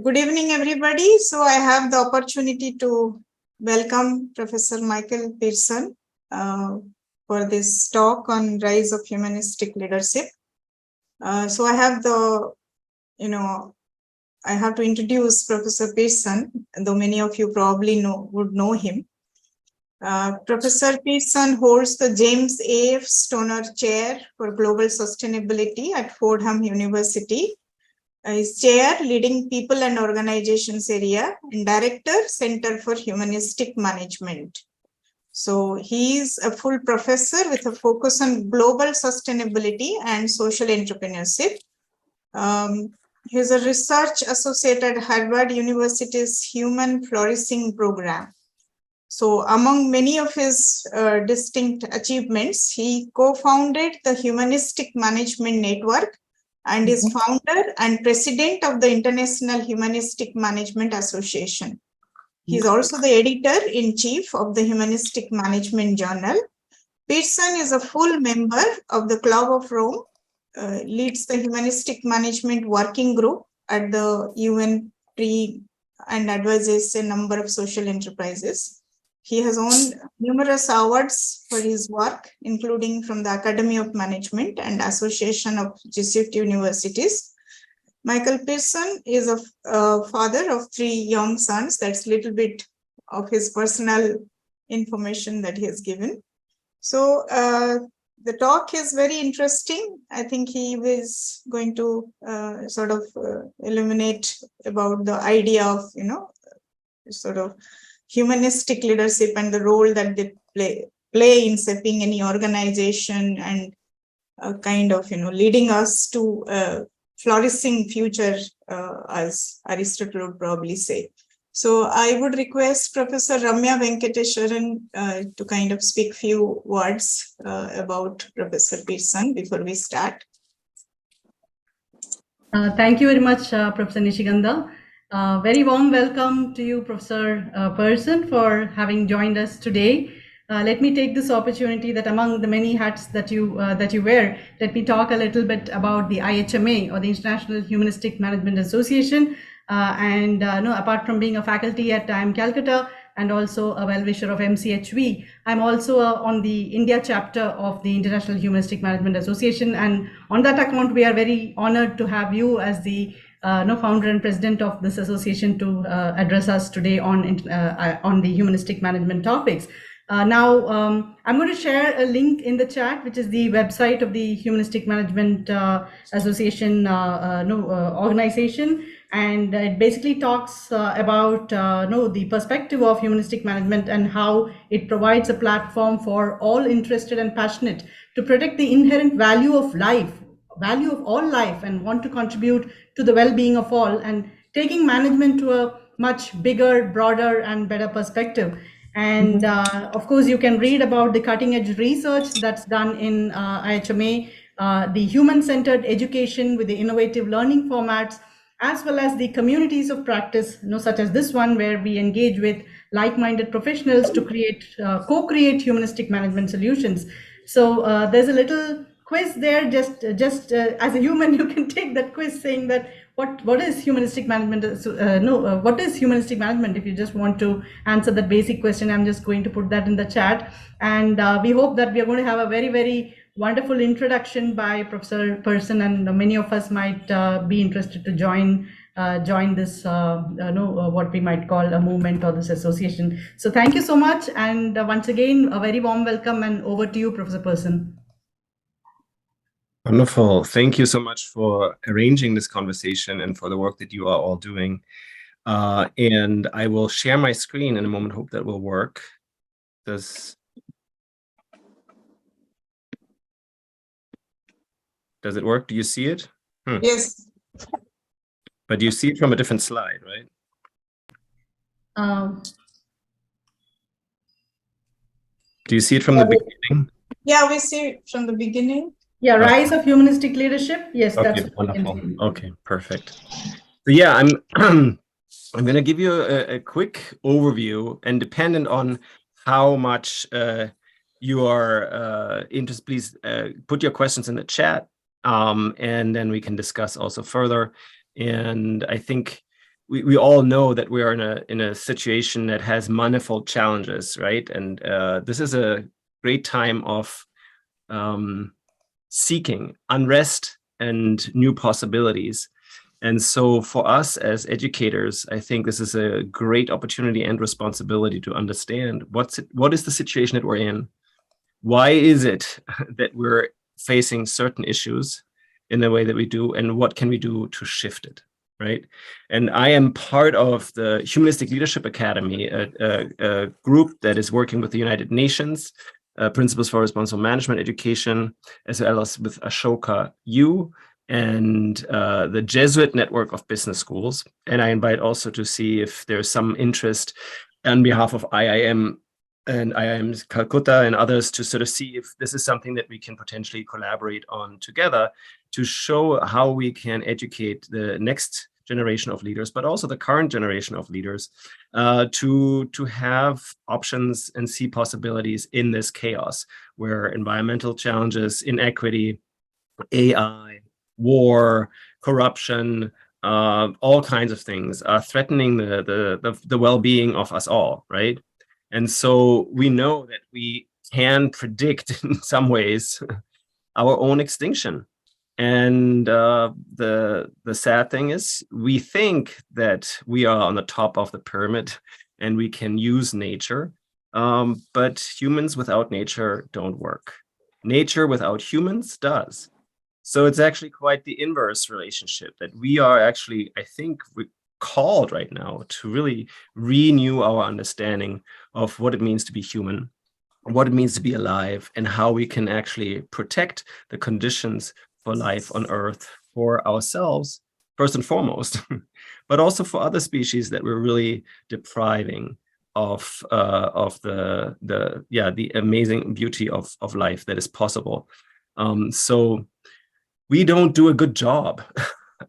Good evening, everybody. So I have the opportunity to welcome Professor Michael Pirson for this talk on rise of humanistic leadership. So I have I have to introduce Professor Pirson, though many of you probably would know him. Professor Pirson holds the James A. Stoner Chair for Global Sustainability at Fordham University. Is chair leading people and organizations area and director Center for Humanistic Management. So he is a full professor with a focus on global sustainability and social entrepreneurship. He is a research associate at Harvard University's Human Flourishing Program. So among many of his distinct achievements, he co-founded the Humanistic Management Network and is founder and president of the International Humanistic Management Association. He is also the editor-in-chief of the Humanistic Management Journal. Pirson is a full member of the Club of Rome, leads the Humanistic Management Working Group at the UN and advises a number of social enterprises. He has won numerous awards for his work, including from the Academy of Management and Association of Jesuit Universities. Michael Pirson is a father of 3 young sons. That's a little bit of his personal information that he has given. So the talk is very interesting. I think he is going to illuminate about the idea of, humanistic leadership and the role that they play in shaping any organization and leading us to a flourishing future, as Aristotle would probably say. So I would request Professor Ramya Venkateswaran to speak few words about Professor Pirson before we start. Thank you very much, Professor Nisigandha. Very warm welcome to you, Professor Pirson, for having joined us today. Let me take this opportunity that among the many hats that you wear, let me talk a little bit about the IHMA, or the International Humanistic Management Association. Apart from being a faculty at IIM Calcutta and also a well-wisher of MCHV, I'm also on the India chapter of the International Humanistic Management Association. And on that account, we are very honored to have you as the founder and president of this association to address us today on the humanistic management topics. I'm going to share a link in the chat, which is the website of the Humanistic Management Association organization, and it basically talks about the perspective of humanistic management and how it provides a platform for all interested and passionate to protect the inherent value of life, value of all life, and want to contribute to the well-being of all, and taking management to a much bigger, broader, and better perspective. And of course, you can read about the cutting-edge research that's done in IHMA, the human-centered education with the innovative learning formats, as well as the communities of practice, such as this one, where we engage with like-minded professionals to co-create humanistic management solutions. So there's a little quiz there. Just as a human, you can take that quiz, saying that what is humanistic management? What is humanistic management? If you just want to answer that basic question, I'm just going to put that in the chat. And we hope that we are going to have a very, very wonderful introduction by Professor Pirson, and many of us might be interested to join this, what we might call a movement or this association. So thank you so much. And once again, a very warm welcome, and over to you, Professor Pirson. Wonderful. Thank you so much for arranging this conversation and for the work that you are all doing. And I will share my screen in a moment. Hope that will work. Does it work? Do you see it? Yes. But you see it from a different slide, right? Do you see it from the beginning? Yeah, we see it from the beginning. Yeah, rise of humanistic leadership. Yes, okay, that's wonderful. Okay, perfect. So yeah, I'm going to give you a quick overview, and dependent on how much you are interested, please put your questions in the chat, and then we can discuss also further. And I think we all know that we are in a situation that has manifold challenges, right? And this is a great time of seeking unrest and new possibilities. And so for us as educators, I think this is a great opportunity and responsibility to understand what is the situation that we're in? Why is it that we're facing certain issues in the way that we do, and what can we do to shift it, right? And I am part of the Humanistic Leadership Academy, a group that is working with the United Nations, Principles for Responsible Management Education, as well as with Ashoka U and the Jesuit Network of Business Schools. And I invite also to see if there's some interest on behalf of IIM and IIMC Calcutta and others to sort of see if this is something that we can potentially collaborate on together to show how we can educate the next generation of leaders, but also the current generation of leaders, to have options and see possibilities in this chaos where environmental challenges, inequity, AI, war, corruption, all kinds of things are threatening the well-being of us all, right? And so we know that we can predict in some ways our own extinction. And the sad thing is, we think that we are on the top of the pyramid and we can use nature, but humans without nature don't work. Nature without humans does. So it's actually quite the inverse relationship, that we are actually, I think, called right now to really renew our understanding of what it means to be human, what it means to be alive, and how we can actually protect the conditions for life on Earth for ourselves, first and foremost, but also for other species that we're really depriving of the amazing beauty of life that is possible. So we don't do a good job,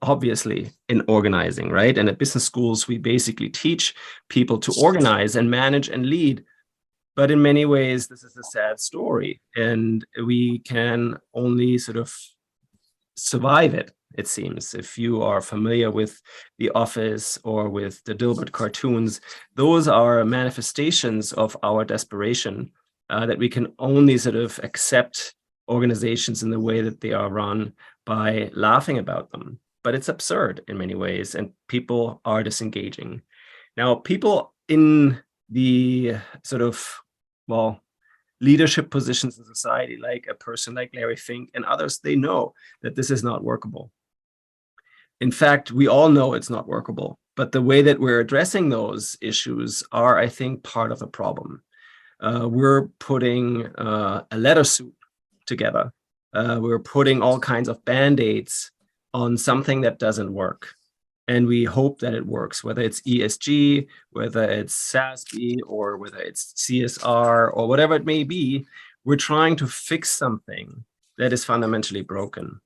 obviously, in organizing, right? And at business schools, we basically teach people to organize and manage and lead. But in many ways, this is a sad story, and we can only sort of survive it, it seems. If you are familiar with The Office or with the Dilbert cartoons, those are manifestations of our desperation, that we can only sort of accept organizations in the way that they are run by laughing about them. But it's absurd in many ways, and people are disengaging. Now, people in the sort of, well, leadership positions in society, like a person like Larry Fink and others, they know that this is not workable. In fact, we all know it's not workable, but the way that we're addressing those issues are, I think, part of the problem. We're putting a letter suit together. We're putting all kinds of band-aids on something that doesn't work. And we hope that it works, whether it's ESG, whether it's SASB, or whether it's CSR, or whatever it may be. We're trying to fix something that is fundamentally broken.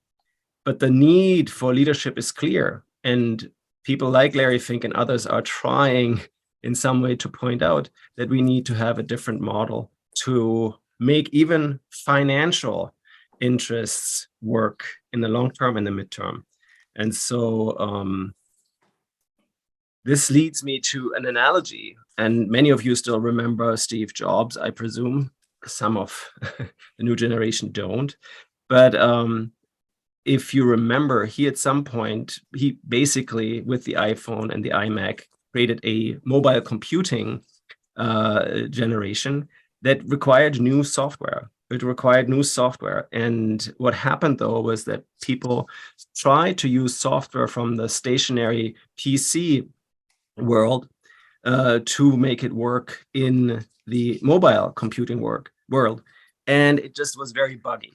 But the need for leadership is clear. And people like Larry Fink and others are trying in some way to point out that we need to have a different model to make even financial interests work in the long term and the midterm. And so this leads me to an analogy, and many of you still remember Steve Jobs, I presume. Some of the new generation don't. But if you remember, he at some point, he basically, with the iPhone and the iMac, created a mobile computing generation that required new software. It required new software. And what happened, though, was that people tried to use software from the stationary PC world to make it work in the mobile computing world. And it just was very buggy.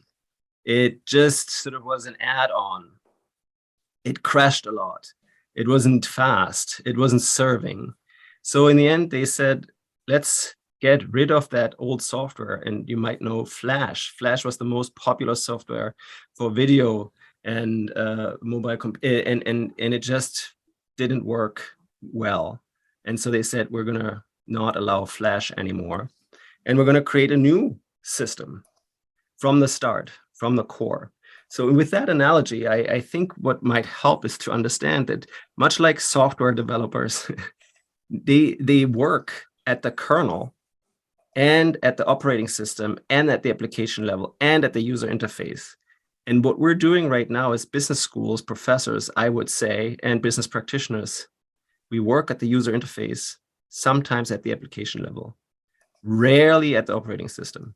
It just sort of was an add-on. It crashed a lot. It wasn't fast. It wasn't serving. So in the end, they said, let's get rid of that old software. And you might know Flash. Flash was the most popular software for video and mobile, and it just didn't work well. And so they said, we're going to not allow Flash anymore. And we're going to create a new system from the start, from the core. So with that analogy, I think what might help is to understand that much like software developers, they work at the kernel and at the operating system and at the application level and at the user interface. And what we're doing right now as business schools, professors, I would say, and business practitioners, we work at the user interface, sometimes at the application level, rarely at the operating system,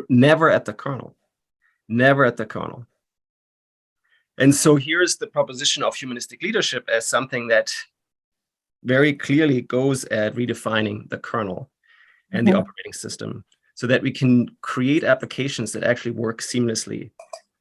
never at the kernel, never at the kernel. And so here's the proposition of humanistic leadership as something that very clearly goes at redefining the kernel and the operating system so that we can create applications that actually work seamlessly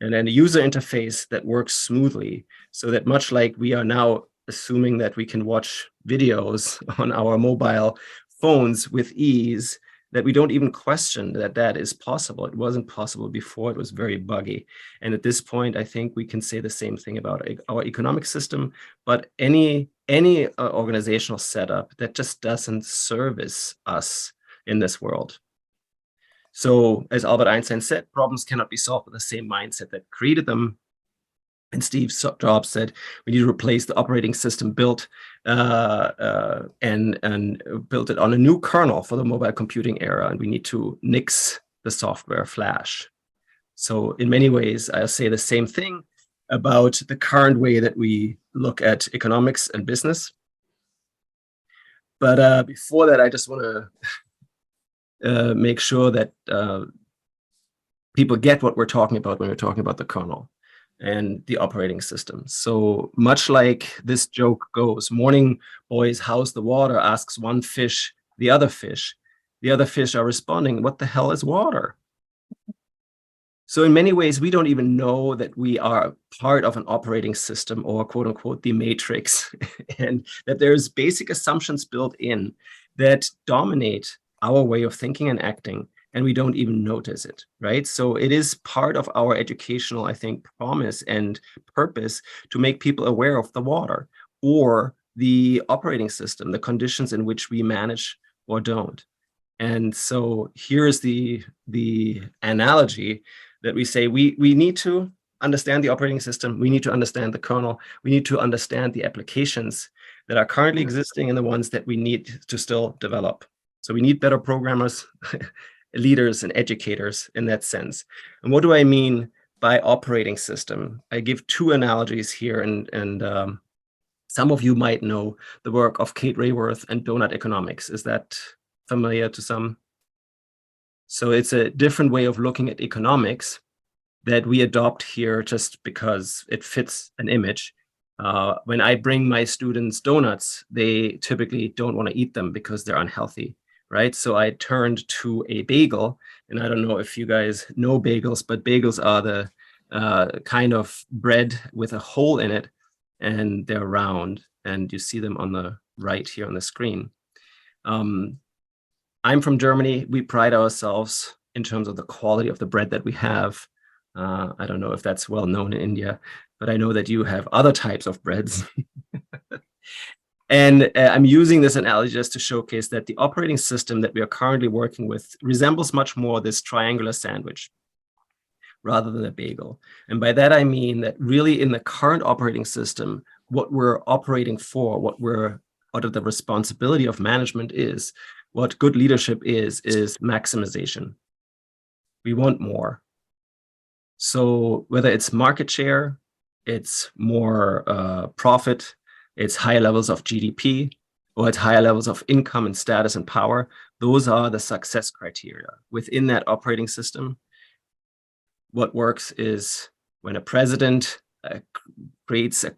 and then a user interface that works smoothly so that much like we are now assuming that we can watch videos on our mobile phones with ease, that we don't even question that that is possible. It wasn't possible before, it was very buggy. And at this point, I think we can say the same thing about our economic system, but any organizational setup that just doesn't service us in this world. So as Albert Einstein said, problems cannot be solved with the same mindset that created them. And Steve Jobs said, we need to replace the operating system built and built it on a new kernel for the mobile computing era. And we need to nix the software flash. So in many ways, I'll say the same thing about the current way that we look at economics and business. But before that, I just want to make sure that people get what we're talking about when we're talking about the kernel and the operating system. So much like this joke goes, morning boys, how's the water? Asks one fish, the other fish. The other fish are responding, what the hell is water? So in many ways, we don't even know that we are part of an operating system or quote unquote, the matrix, and that there's basic assumptions built in that dominate our way of thinking and acting, and we don't even notice it, right? So it is part of our educational, I think, promise and purpose to make people aware of the water or the operating system, the conditions in which we manage or don't. And so here's the analogy that we say we need to understand the operating system, we need to understand the kernel, we need to understand the applications that are currently existing and the ones that we need to still develop. So we need better programmers, leaders, and educators in that sense. And what do I mean by operating system? I give two analogies here, and some of you might know the work of Kate Raworth and donut economics. Is that familiar to some? So it's a different way of looking at economics that we adopt here just because it fits an image. When I bring my students donuts, they typically don't want to eat them because they're unhealthy, right? So I turned to a bagel, and I don't know if you guys know bagels, but bagels are the kind of bread with a hole in it, and they're round, and you see them on the right here on the screen. I'm from Germany. We pride ourselves in terms of the quality of the bread that we have. I don't know if that's well known in India, but I know that you have other types of breads. And I'm using this analogy just to showcase that the operating system that we are currently working with resembles much more this triangular sandwich rather than a bagel. And by that, I mean that really in the current operating system, what we're operating for, what the responsibility of management is, what good leadership is maximization. We want more. So whether it's market share, it's more profit, it's higher levels of GDP, or it's higher levels of income and status and power, those are the success criteria. Within that operating system, what works is when a president creates a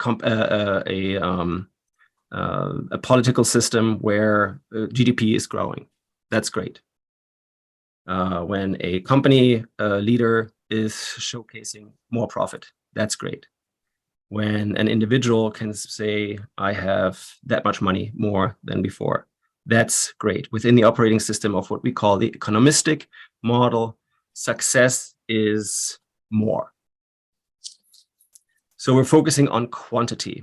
political system where GDP is growing. That's great. When a company leader is showcasing more profit, that's great. When an individual can say, I have that much money more than before, that's great. Within the operating system of what we call the economistic model, success is more. So we're focusing on quantity.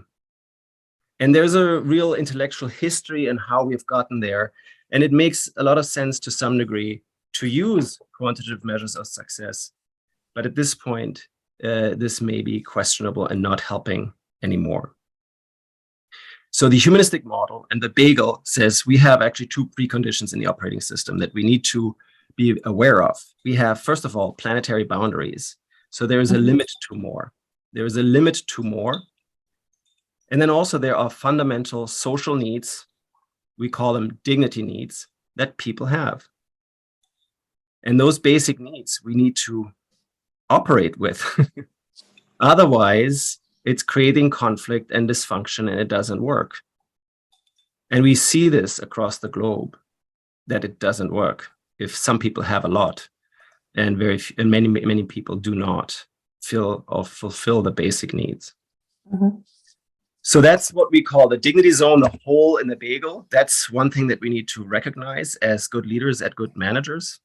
And there's a real intellectual history in how we've gotten there. And it makes a lot of sense to some degree to use quantitative measures of success. But at this point, this may be questionable and not helping anymore. So the humanistic model and the bagel says we have actually two preconditions in the operating system that we need to be aware of. We have, first of all, planetary boundaries. So there is a limit to more. There is a limit to more. And then also there are fundamental social needs, we call them dignity needs, that people have. And those basic needs we need to operate with. Otherwise, it's creating conflict and dysfunction, and it doesn't work. And we see this across the globe, that it doesn't work if some people have a lot and many people do not fulfill the basic needs. Mm-hmm. So that's what we call the dignity zone, the hole in the bagel. That's one thing that we need to recognize as good leaders, as good managers.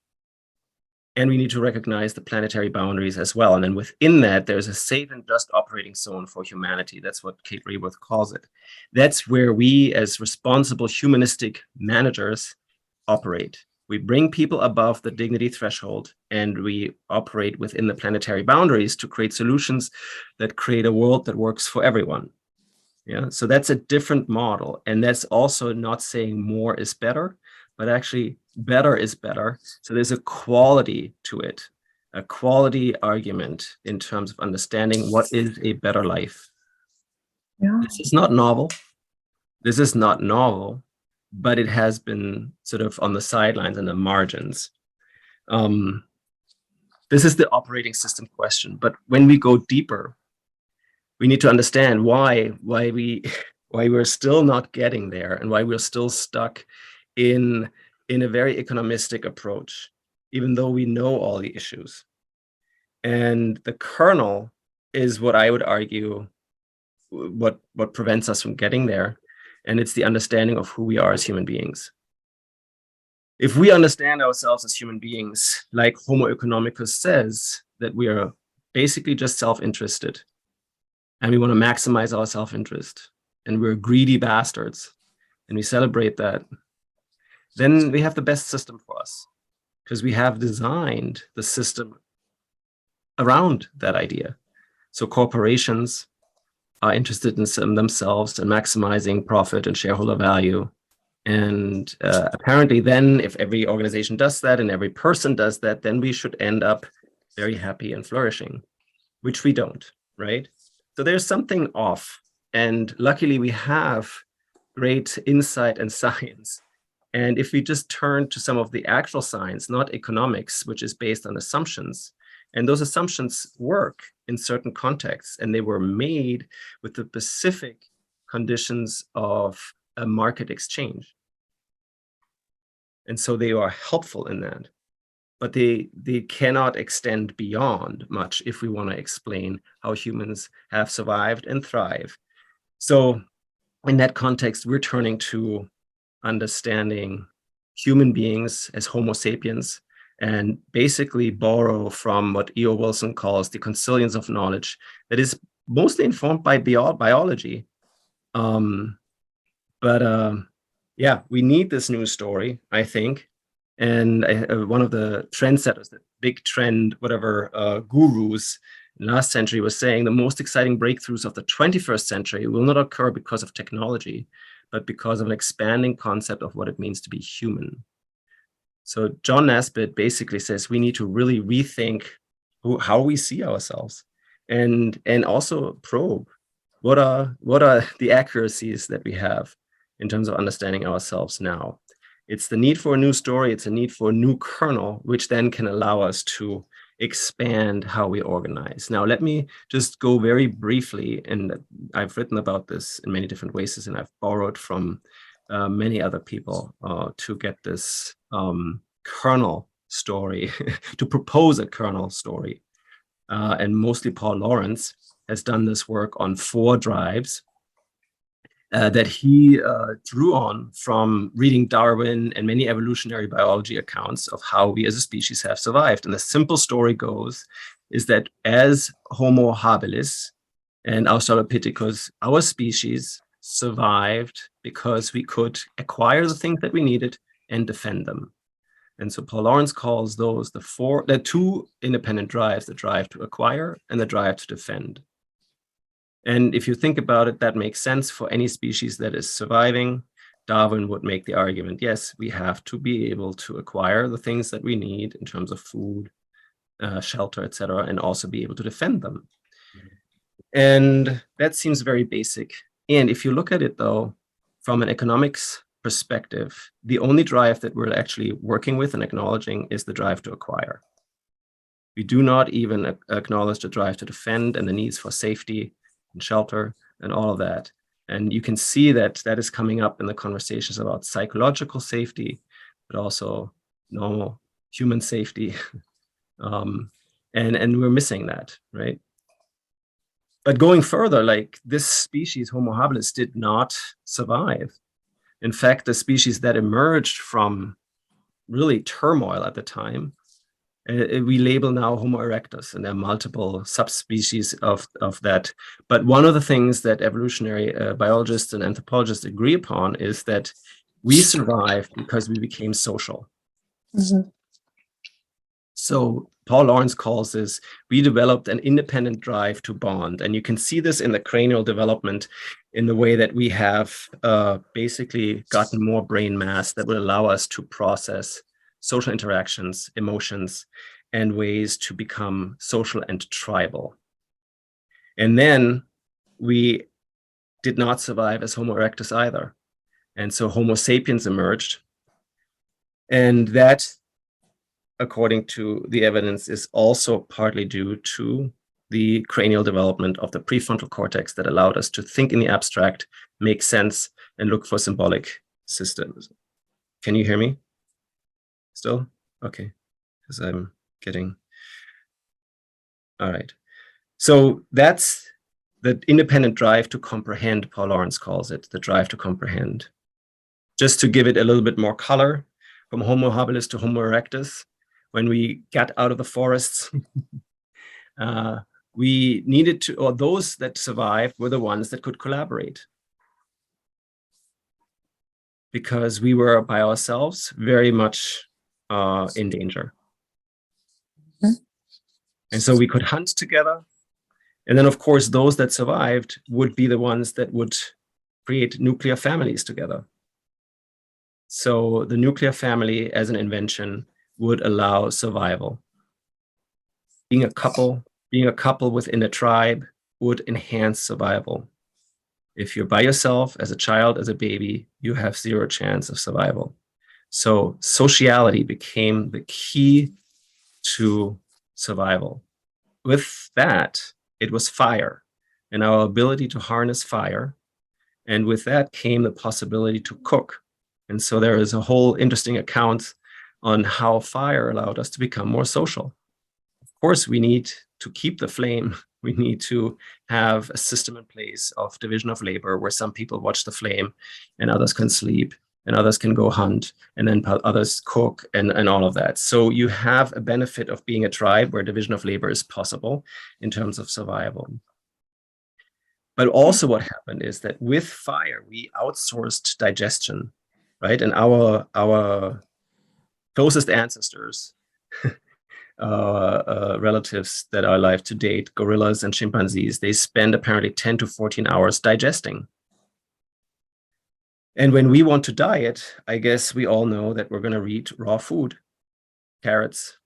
And we need to recognize the planetary boundaries as well. And then within that, there's a safe and just operating zone for humanity. That's what Kate Raworth calls it. That's where we, as responsible humanistic managers, operate. We bring people above the dignity threshold, and we operate within the planetary boundaries to create solutions that create a world that works for everyone. Yeah, so that's a different model. And that's also not saying more is better, but actually better is better. So there's a quality to it, a quality argument in terms of understanding what is a better life. Yeah. This is not novel. This is not novel, but it has been sort of on the sidelines and the margins. This is the operating system question. But when we go deeper, we need to understand why we're still not getting there and why we're still stuck in a very economistic approach, even though we know all the issues. And the kernel is what I would argue what prevents us from getting there. And it's the understanding of who we are as human beings. If we understand ourselves as human beings, like Homo economicus says, that we are basically just self-interested, and we want to maximize our self-interest, and we're greedy bastards, and we celebrate that, then we have the best system for us, because we have designed the system around that idea. So corporations are interested in themselves and maximizing profit and shareholder value. And apparently then, if every organization does that and every person does that, then we should end up very happy and flourishing, which we don't, right? So there's something off. And luckily we have great insight and science. And if we just turn to some of the actual science, not economics, which is based on assumptions, and those assumptions work in certain contexts, and they were made with the specific conditions of a market exchange. And so they are helpful in that, but they cannot extend beyond much if we want to explain how humans have survived and thrive. So in that context, we're turning to understanding human beings as Homo sapiens, and basically borrow from what E.O. Wilson calls the consilience of knowledge that is mostly informed by biology. Yeah, we need this new story, I think. And one of the trendsetters, the big trend, gurus in last century was saying the most exciting breakthroughs of the 21st century will not occur because of technology, but because of an expanding concept of what it means to be human. So John Naisbitt basically says we need to really rethink how we see ourselves, and also probe what are the accuracies that we have in terms of understanding ourselves now. It's the need for a new story. It's a need for a new kernel, which then can allow us to expand how we organize. Now, let me just go very briefly, and I've written about this in many different ways, and I've borrowed from many other people to get this kernel story, to propose a kernel story. And mostly Paul Lawrence has done this work on 4 drives that he drew on from reading Darwin and many evolutionary biology accounts of how we as a species have survived. And the simple story goes is that as Homo habilis and Australopithecus, our species survived because we could acquire the things that we needed and defend them. And so Paul Lawrence calls those the two independent drives, the drive to acquire and the drive to defend. And if you think about it, that makes sense for any species that is surviving. Darwin would make the argument, yes, we have to be able to acquire the things that we need in terms of food, shelter, etc., and also be able to defend them. And that seems very basic. And if you look at it, though, from an economics perspective, the only drive that we're actually working with and acknowledging is the drive to acquire. We do not even acknowledge the drive to defend and the needs for safety and shelter and all of that. And you can see that that is coming up in the conversations about psychological safety, but also normal human safety. And we're missing that, right? But going further, like this species, Homo habilis, did not survive. In fact, the species that emerged from really turmoil at the time, we label now Homo erectus, and there are multiple subspecies of that. But one of the things that evolutionary biologists and anthropologists agree upon is that we survived because we became social. Mm-hmm. So Paul Lawrence calls this, we developed an independent drive to bond. And you can see this in the cranial development in the way that we have basically gotten more brain mass that will allow us to process social interactions, emotions, and ways to become social and tribal. And then we did not survive as Homo erectus either. And so Homo sapiens emerged. And that, according to the evidence, is also partly due to the cranial development of the prefrontal cortex that allowed us to think in the abstract, make sense, and look for symbolic systems. Can you hear me? Still? Okay, because I'm getting... All right. So that's the independent drive to comprehend, Paul Lawrence calls it, the drive to comprehend. Just to give it a little bit more color, from Homo habilis to Homo erectus, when we got out of the forests, we needed to, or those that survived were the ones that could collaborate. Because we were by ourselves very much in danger. And so we could hunt together. And then, of course, those that survived would be the ones that would create nuclear families together. So the nuclear family as an invention would allow survival. Being a couple within a tribe would enhance survival. If you're by yourself as a child, as a baby, you have zero chance of survival. So sociality became the key to survival. With that, it was fire and our ability to harness fire. And with that came the possibility to cook. And so there is a whole interesting account on how fire allowed us to become more social. Of course, we need to keep the flame. We need to have a system in place of division of labor where some people watch the flame and others can sleep and others can go hunt and then others cook and all of that. So you have a benefit of being a tribe where division of labor is possible in terms of survival. But also what happened is that with fire, we outsourced digestion, right? And our closest ancestors, relatives that are alive to date, gorillas and chimpanzees, they spend apparently 10 to 14 hours digesting. And when we want to diet, I guess we all know that we're going to eat raw food, carrots,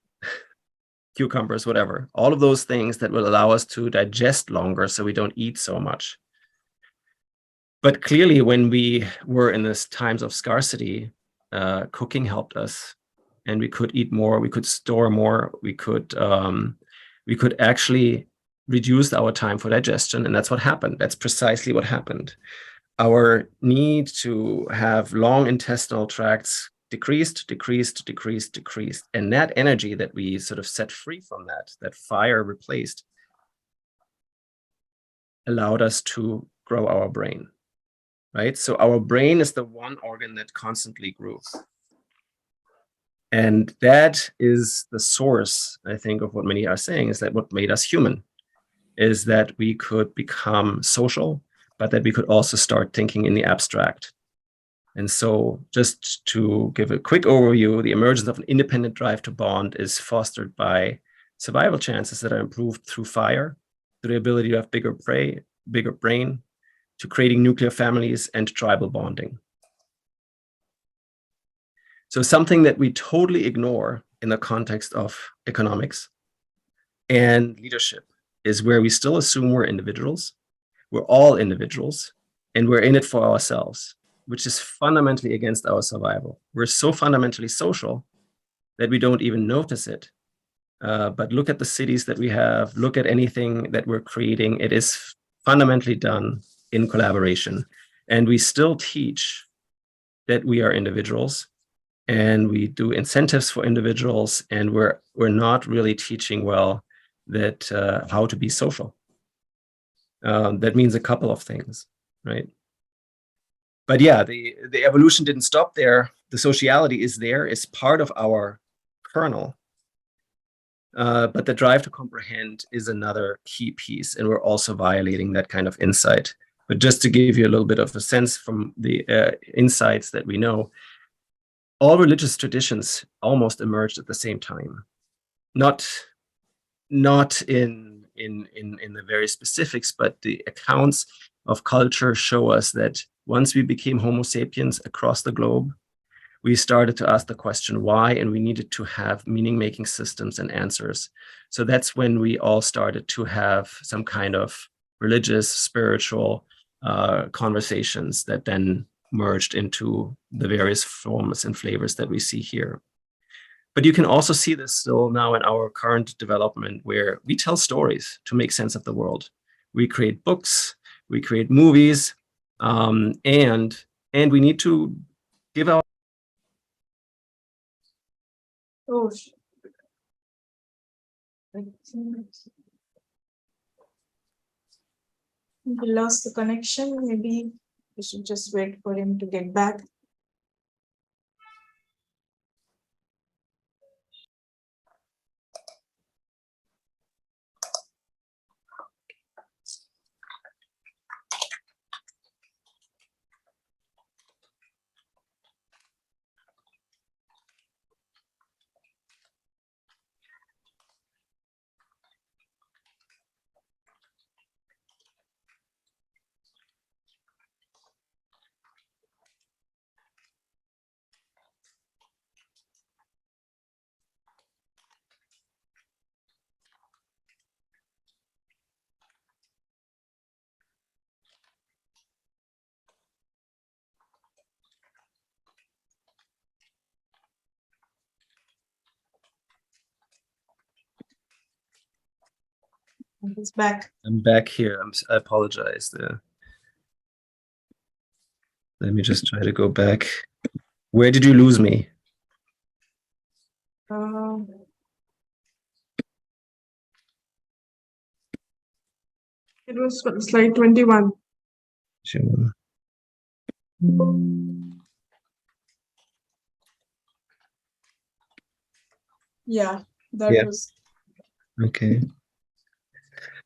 cucumbers, whatever, all of those things that will allow us to digest longer so we don't eat so much. But clearly, when we were in this times of scarcity, cooking helped us. And we could eat more, we could store more, we could actually reduce our time for digestion. And that's what happened. That's precisely what happened. Our need to have long intestinal tracts decreased. And that energy that we sort of set free from that fire replaced, allowed us to grow our brain, right? So our brain is the one organ that constantly grew. And that is the source, I think, of what many are saying, is that what made us human is that we could become social, but that we could also start thinking in the abstract. And so just to give a quick overview, the emergence of an independent drive to bond is fostered by survival chances that are improved through fire, through the ability to have bigger brain, to creating nuclear families and tribal bonding. So something that we totally ignore in the context of economics and leadership is where we still assume we're individuals. We're all individuals, and we're in it for ourselves, which is fundamentally against our survival. We're so fundamentally social that we don't even notice it. But look at the cities that we have, look at anything that we're creating. It is fundamentally done in collaboration. And we still teach that we are individuals, and we do incentives for individuals, and we're not really teaching well that how to be social. That means a couple of things, right? But yeah, the evolution didn't stop there. The sociality is there, it's part of our kernel. But the drive to comprehend is another key piece, and we're also violating that kind of insight. But just to give you a little bit of a sense from the insights that we know, all religious traditions almost emerged at the same time. Not in the very specifics, but the accounts of culture show us that once we became Homo sapiens across the globe, we started to ask the question why, and we needed to have meaning-making systems and answers. So that's when we all started to have some kind of religious, spiritual conversations that then merged into the various forms and flavors that we see here. But you can also see this still now in our current development, where we tell stories to make sense of the world. We create books, we create movies, and we need to give our... Oh, we lost the connection. Maybe we should just wait for him to get back. He's back. I'm back here. I apologize. Let me just try to go back. Where did you lose me? It was slide 21. Sure. Yeah, that Yeah. was. Okay.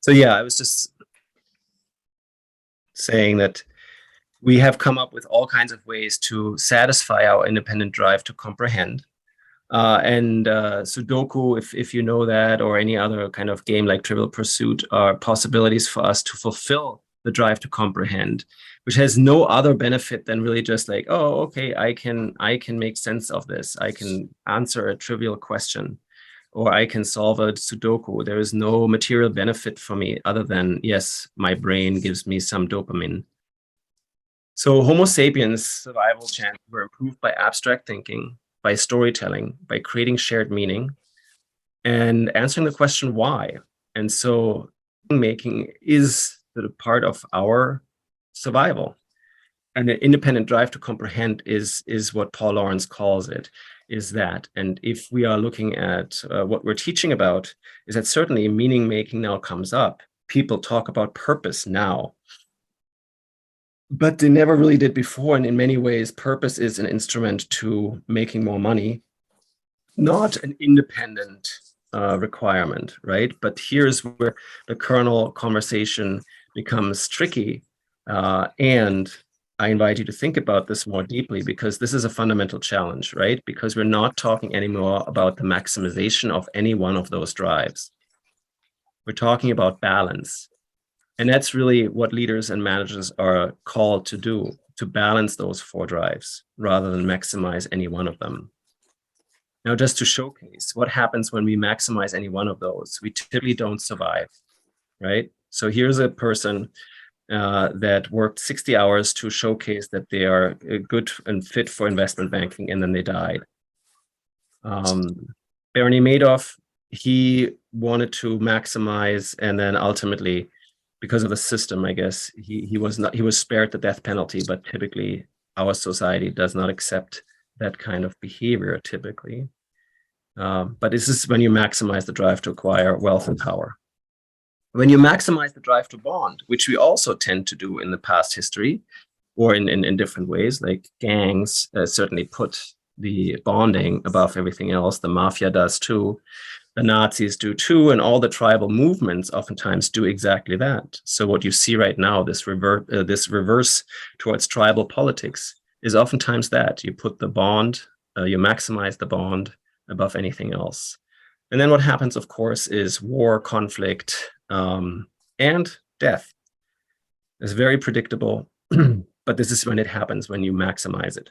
So yeah, I was just saying that we have come up with all kinds of ways to satisfy our independent drive to comprehend. And Sudoku, if you know that, or any other kind of game like Trivial Pursuit, are possibilities for us to fulfill the drive to comprehend, which has no other benefit than really just like, oh, okay, I can make sense of this. I can answer a trivial question, or I can solve a Sudoku. There is no material benefit for me other than, yes, my brain gives me some dopamine. So Homo sapiens' survival chances were improved by abstract thinking, by storytelling, by creating shared meaning, and answering the question why. And so making is the part of our survival. And the independent drive to comprehend is what Paul Lawrence calls it, is that. And if we are looking at what we're teaching about, is that certainly meaning making now comes up. People talk about purpose now, but they never really did before. And in many ways, purpose is an instrument to making more money, not an independent requirement, right? But here's where the kernel conversation becomes tricky. And I invite you to think about this more deeply, because this is a fundamental challenge, right? Because we're not talking anymore about the maximization of any one of those drives. We're talking about balance. And that's really what leaders and managers are called to do, to balance those 4 drives rather than maximize any one of them. Now, just to showcase what happens when we maximize any one of those, we typically don't survive, right? So here's a person that worked 60 hours to showcase that they are good and fit for investment banking, and then they died. Bernie Madoff, he wanted to maximize, and then ultimately, because of the system, I guess, he was spared the death penalty, but typically our society does not accept that kind of behavior typically. But this is when you maximize the drive to acquire wealth and power. When you maximize the drive to bond, which we also tend to do in the past history, or in different ways, like gangs certainly put the bonding above everything else. The mafia does too. The Nazis do too, and all the tribal movements oftentimes do exactly that. So what you see right now, this reverse towards tribal politics, is oftentimes that you put the bond, you maximize the bond above anything else. And then what happens, of course, is war, conflict, and death. It's very predictable, but this is when it happens, when you maximize it.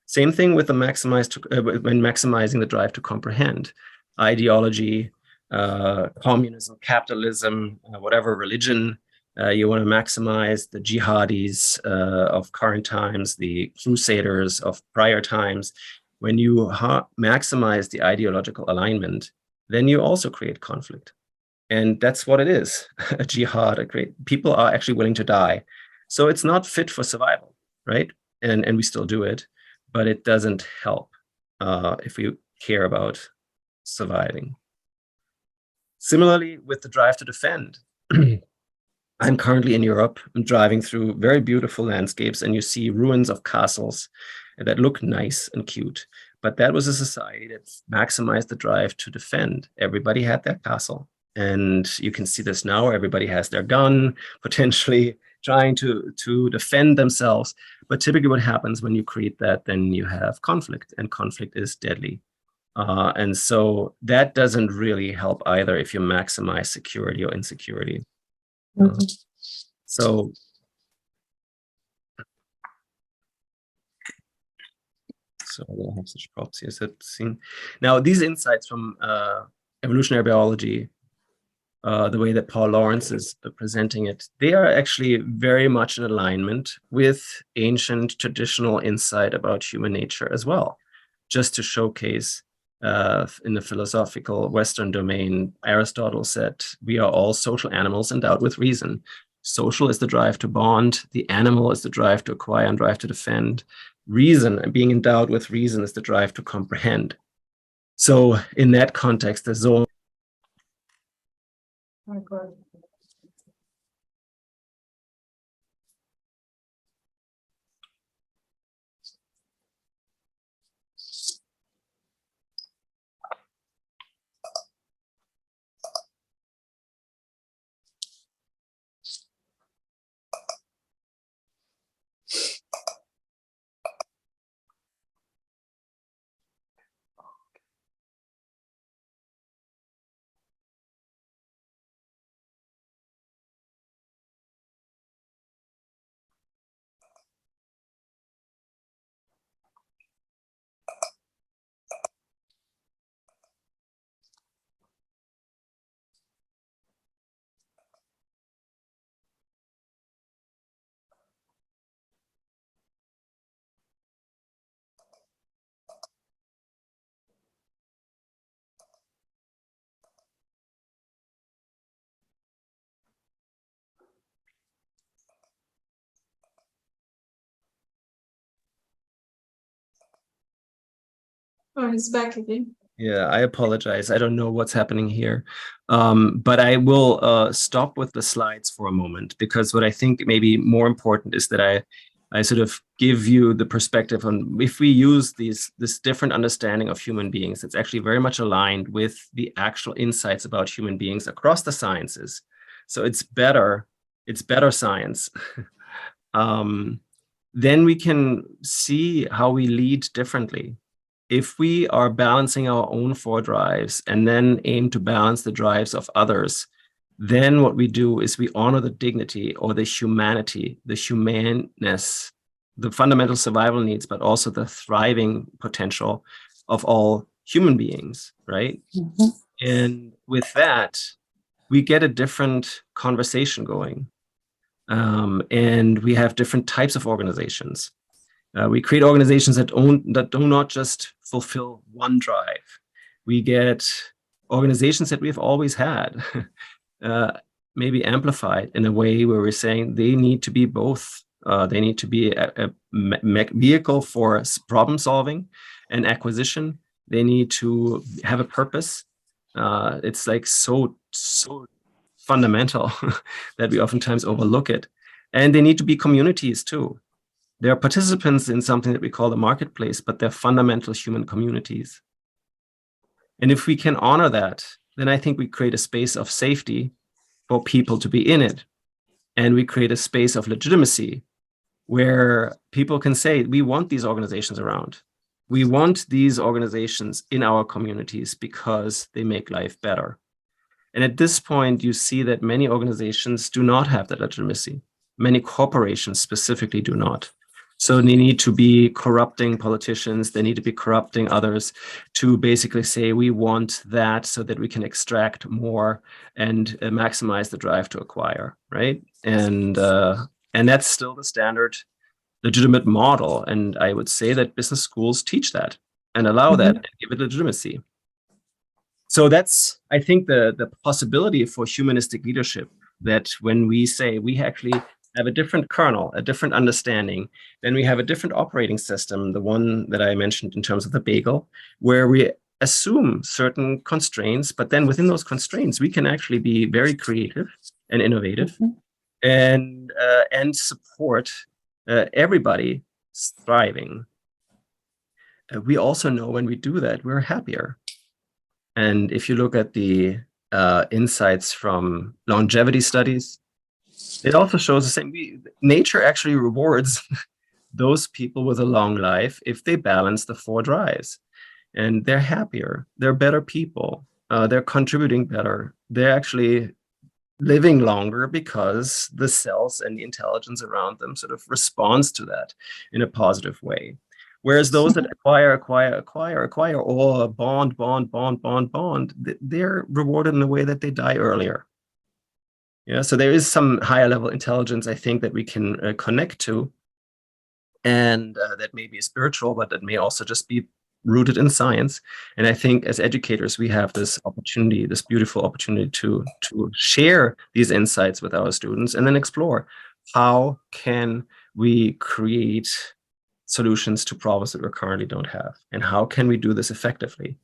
Same thing with the when maximizing the drive to comprehend. Ideology, communism, capitalism, whatever religion you want to maximize, the jihadis of current times, the crusaders of prior times. When you maximize the ideological alignment, then you also create conflict. And that's what it is, a jihad, people are actually willing to die. So it's not fit for survival, right? And we still do it, but it doesn't help if we care about surviving. Similarly, with the drive to defend, I'm currently in Europe. I'm driving through very beautiful landscapes, and you see ruins of castles that look nice and cute. But that was a society that maximized the drive to defend. Everybody had their castle. And you can see this now. Everybody has their gun, potentially trying to defend themselves. But typically what happens when you create that, then you have conflict, and conflict is deadly. And so that doesn't really help either if you maximize security or insecurity. So I don't have such props here. Now, these insights from evolutionary biology, the way that Paul Lawrence is presenting it, they are actually very much in alignment with ancient traditional insight about human nature as well. Just to showcase, in the philosophical Western domain, Aristotle said, we are all social animals endowed with reason. Social is the drive to bond. The animal is the drive to acquire and drive to defend. Reason, and being endowed with reason, is the drive to comprehend. So in that context, the zone. Oh, God. Oh, he's back again. Yeah, I apologize. I don't know what's happening here. But I will stop with the slides for a moment, because what I think may be more important is that I sort of give you the perspective on, if we use this different understanding of human beings, it's actually very much aligned with the actual insights about human beings across the sciences. So it's better science. then we can see how we lead differently. If we are balancing our own 4 drives and then aim to balance the drives of others, then what we do is we honor the dignity or the humanity, the humaneness, the fundamental survival needs, but also the thriving potential of all human beings, right? Mm-hmm. And with that, we get a different conversation going. And we have different types of organizations. We create organizations that do not just fulfill one drive. We get organizations that we've always had, maybe amplified in a way where we're saying they need to be both. They need to be a vehicle for problem solving and acquisition. They need to have a purpose. It's like so fundamental that we oftentimes overlook it. And they need to be communities too. They are participants in something that we call the marketplace, but they're fundamental human communities. And if we can honor that, then I think we create a space of safety for people to be in it. And we create a space of legitimacy where people can say, we want these organizations around. We want these organizations in our communities because they make life better. And at this point, you see that many organizations do not have that legitimacy. Many corporations specifically do not. So they need to be corrupting politicians. They need to be corrupting others to basically say, we want that so that we can extract more and maximize the drive to acquire, right? And that's still the standard legitimate model. And I would say that business schools teach that and allow that and give it legitimacy. So that's, I think, the possibility for humanistic leadership, that when we say we actually have a different kernel, a different understanding, then we have a different operating system, the one that I mentioned in terms of the bagel, where we assume certain constraints, but then within those constraints, we can actually be very creative and innovative and support everybody thriving. We also know when we do that, we're happier. And if you look at the insights from longevity studies, it also shows the same. Nature actually rewards those people with a long life if they balance the 4 drives. And they're happier, they're better people, they're contributing better, they're actually living longer because the cells and the intelligence around them sort of responds to that in a positive way. Whereas those that acquire, or bond, they're rewarded in a way that they die earlier. Yeah, so there is some higher level intelligence, I think, that we can connect to, and that may be spiritual, but that may also just be rooted in science. And I think as educators, we have this opportunity, this beautiful opportunity to share these insights with our students and then explore how can we create solutions to problems that we currently don't have, and how can we do this effectively.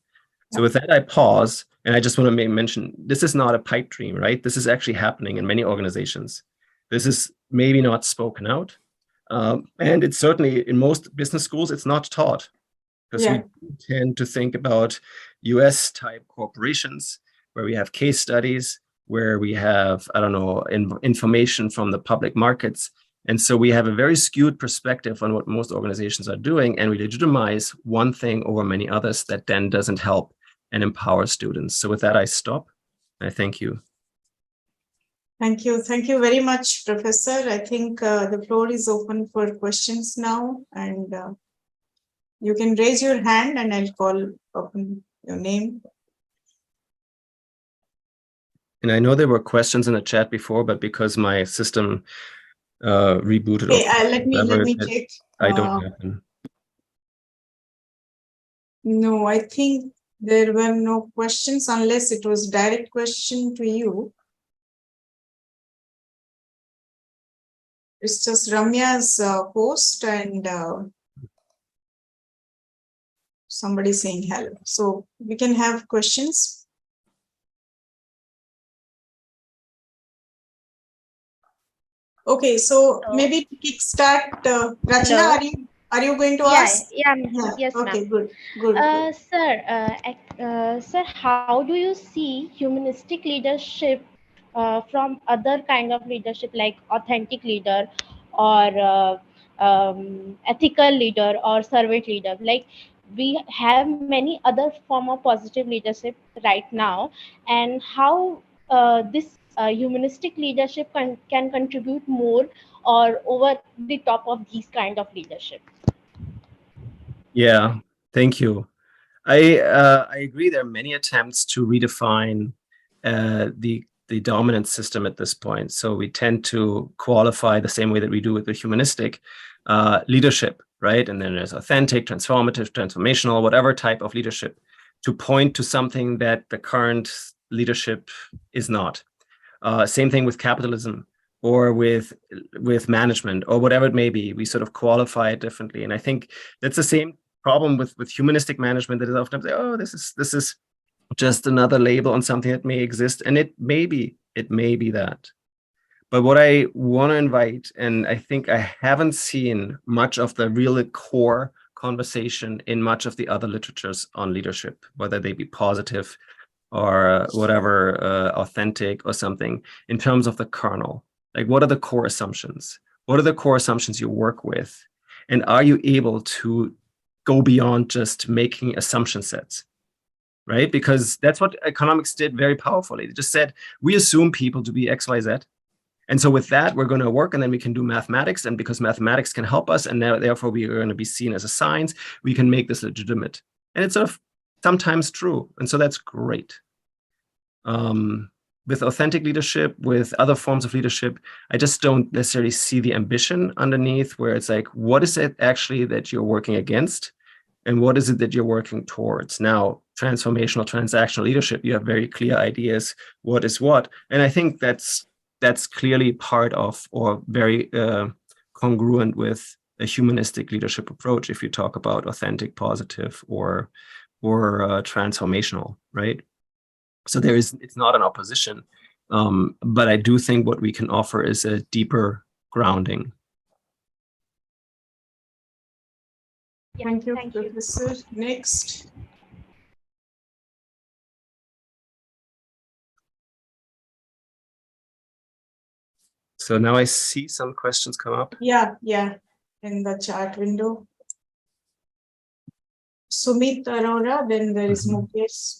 So with that, I pause, and I just want to mention, this is not a pipe dream, right? This is actually happening in many organizations. This is maybe not spoken out. And it's certainly, in most business schools, it's not taught. Because we tend to think about US-type corporations, where we have case studies, where we have, I don't know, information from the public markets. And so we have a very skewed perspective on what most organizations are doing, and we legitimize one thing over many others that then doesn't help and empower students. So with that, I stop. I thank you. Thank you. Thank you very much, Professor. I think the floor is open for questions now, and you can raise your hand and I'll call upon your name. And I know there were questions in the chat before, but because my system rebooted. Okay, let me check. I don't have them. No, I think there were no questions unless it was direct question to you. It's just Ramya's post and somebody saying hello. So we can have questions. Okay, so maybe to kickstart, Rachna, are you going to ask? Yes, okay, good. Sir, how do you see humanistic leadership from other kind of leadership, like authentic leader or ethical leader or servant leader. Like we have many other form of positive leadership right now, and how this humanistic leadership can contribute more or over the top of these kind of leadership. Yeah, thank you. I agree. There are many attempts to redefine the dominant system at this point. So we tend to qualify the same way that we do with the humanistic leadership, right? And then there's authentic, transformative, transformational, whatever type of leadership, to point to something that the current leadership is not. Same thing with capitalism or with management or whatever it may be. We sort of qualify it differently, and I think that's the same problem with humanistic management, that is often say, oh, this is just another label on something that may exist, and it may be that. But what I want to invite, and I think I haven't seen much of the real core conversation in much of the other literatures on leadership, whether they be positive or whatever, authentic or something, in terms of the kernel. Like, what are the core assumptions? What are the core assumptions you work with? And are you able to go beyond just making assumption sets, right? Because that's what economics did very powerfully. They just said, we assume people to be X, Y, Z. And so with that, we're going to work, and then we can do mathematics. And because mathematics can help us, and now, therefore we are going to be seen as a science, we can make this legitimate. And it's sort of sometimes true. And so that's great. With authentic leadership, with other forms of leadership, I just don't necessarily see the ambition underneath, where it's like, what is it actually that you're working against? And what is it that you're working towards? Now, transformational, transactional leadership, you have very clear ideas, what is what. And I think that's clearly part of, or very congruent with, a humanistic leadership approach, if you talk about authentic, positive, or transformational, right? So it's not an opposition, but I do think what we can offer is a deeper grounding. Yeah, Thank you, thank you. Professor. Next. So now I see some questions come up. Yeah, in the chat window. Sumit Arora, then there is Mukesh.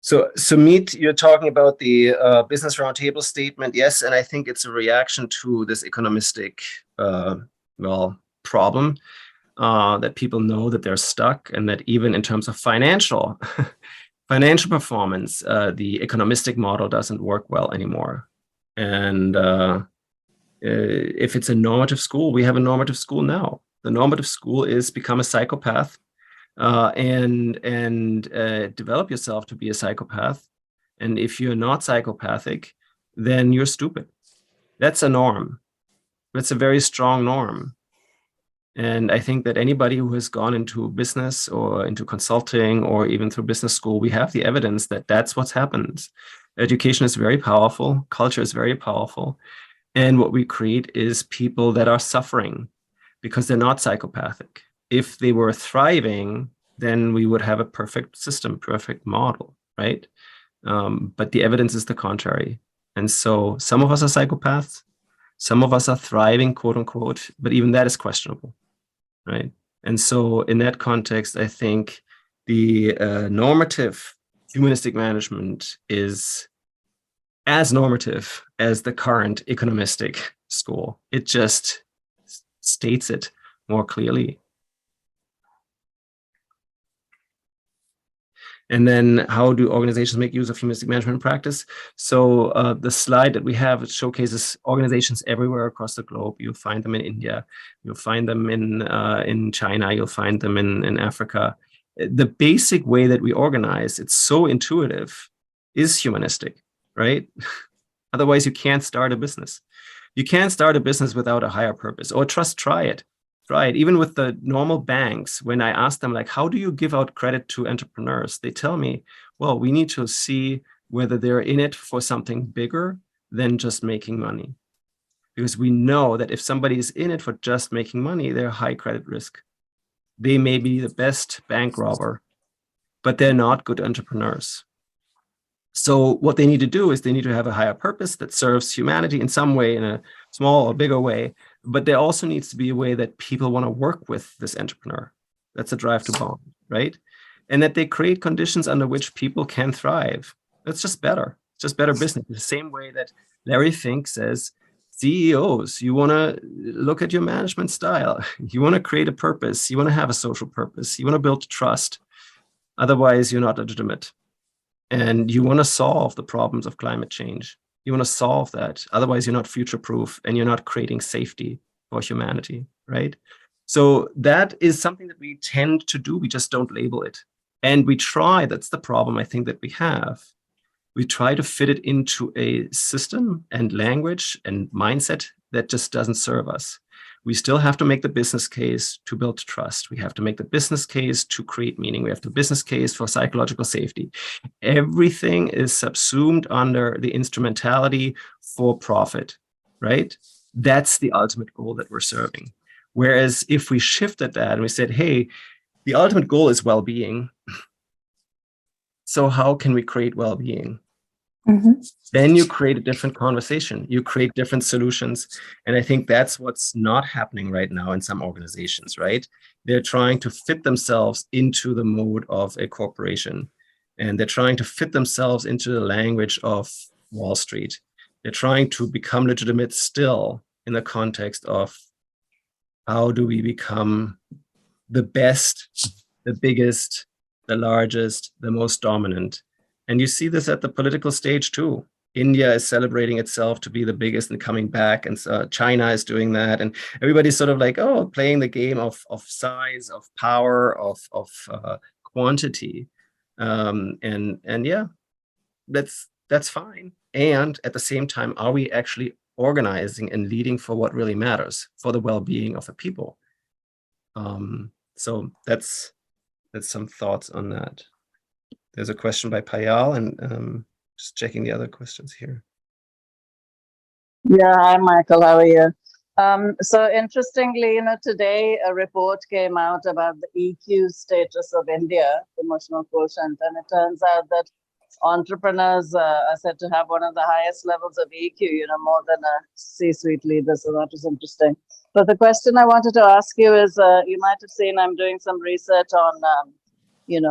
So Sumit, you're talking about the Business Roundtable statement. Yes, and I think it's a reaction to this economistic problem, that people know that they're stuck, and that even in terms of financial performance, the economistic model doesn't work well anymore. And if it's a normative school, we have a normative school now. The normative school is become a psychopath, and develop yourself to be a psychopath. And if you're not psychopathic, then you're stupid. That's a norm. That's a very strong norm. And I think that anybody who has gone into business or into consulting or even through business school, we have the evidence that that's what's happened. Education is very powerful. Culture is very powerful. And what we create is people that are suffering because they're not psychopathic. If they were thriving, then we would have a perfect system, perfect model, right? But the evidence is the contrary. And so some of us are psychopaths, some of us are thriving, quote unquote, but even that is questionable, right? And so in that context, I think the normative humanistic management is as normative as the current economistic school. It just states it more clearly. And then how do organizations make use of humanistic management practice? So the slide that we have, it showcases organizations everywhere across the globe. You'll find them in India, you'll find them in China, you'll find them in Africa. The basic way that we organize, it's so intuitive, is humanistic, right? Otherwise, you can't start a business. You can't start a business without a higher purpose, or try it. Right. Even with the normal banks, when I ask them, like, how do you give out credit to entrepreneurs? They tell me, well, we need to see whether they're in it for something bigger than just making money. Because we know that if somebody is in it for just making money, they're high credit risk. They may be the best bank robber, but they're not good entrepreneurs. So what they need to do is they need to have a higher purpose that serves humanity in some way, in a small or bigger way. But there also needs to be a way that people want to work with this entrepreneur. That's a drive to bond, right? And that they create conditions under which people can thrive. That's just better. It's just better business. The same way that Larry Fink says, CEOs, you want to look at your management style. You want to create a purpose. You want to have a social purpose. You want to build trust. Otherwise, you're not legitimate. And you want to solve the problems of climate change. You want to solve that. Otherwise, you're not future-proof and you're not creating safety for humanity, right? So that is something that we tend to do. We just don't label it. And we try, that's the problem I think that we have. We try to fit it into a system and language and mindset that just doesn't serve us. We still have to make the business case to build trust. We have to make the business case to create meaning. We have the business case for psychological safety. Everything is subsumed under the instrumentality for profit, right? That's the ultimate goal that we're serving. Whereas if we shifted that and we said, hey, the ultimate goal is well-being. So how can we create well-being? Then you create a different conversation. You create different solutions. And I think that's what's not happening right now in some organizations, right? They're trying to fit themselves into the mode of a corporation. And they're trying to fit themselves into the language of Wall Street. They're trying to become legitimate still in the context of how do we become the best, the biggest, the largest, the most dominant. And you see this at the political stage too. India is celebrating itself to be the biggest and coming back, and China is doing that, and everybody's sort of like, oh, playing the game of size, of power, of quantity, and yeah, that's fine. And at the same time, are we actually organizing and leading for what really matters, for the well-being of the people? So that's some thoughts on that. There's a question by Payal, and just checking the other questions here. Yeah, hi, Michael. How are you? So interestingly, today a report came out about the EQ status of India, emotional quotient, and it turns out that entrepreneurs are said to have one of the highest levels of EQ, more than a C-suite leader. So that was interesting. But the question I wanted to ask you is, you might have seen I'm doing some research on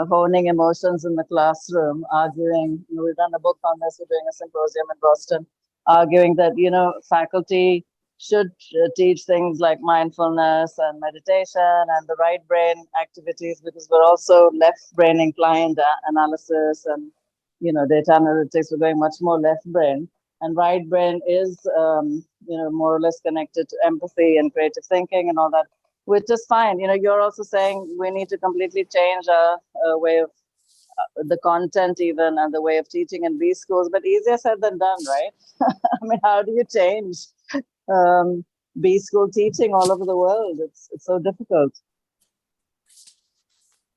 honing emotions in the classroom, arguing, we've done a book on this, we're doing a symposium in Boston, arguing that, faculty should teach things like mindfulness and meditation and the right brain activities, because we're also left brain inclined analysis and, data analytics, we're going much more left brain. And right brain is, more or less connected to empathy and creative thinking and all that, which is fine. You're also saying we need to completely change our way of the content even, and the way of teaching in B schools, but easier said than done, right? I mean, how do you change B school teaching all over the world? It's so difficult.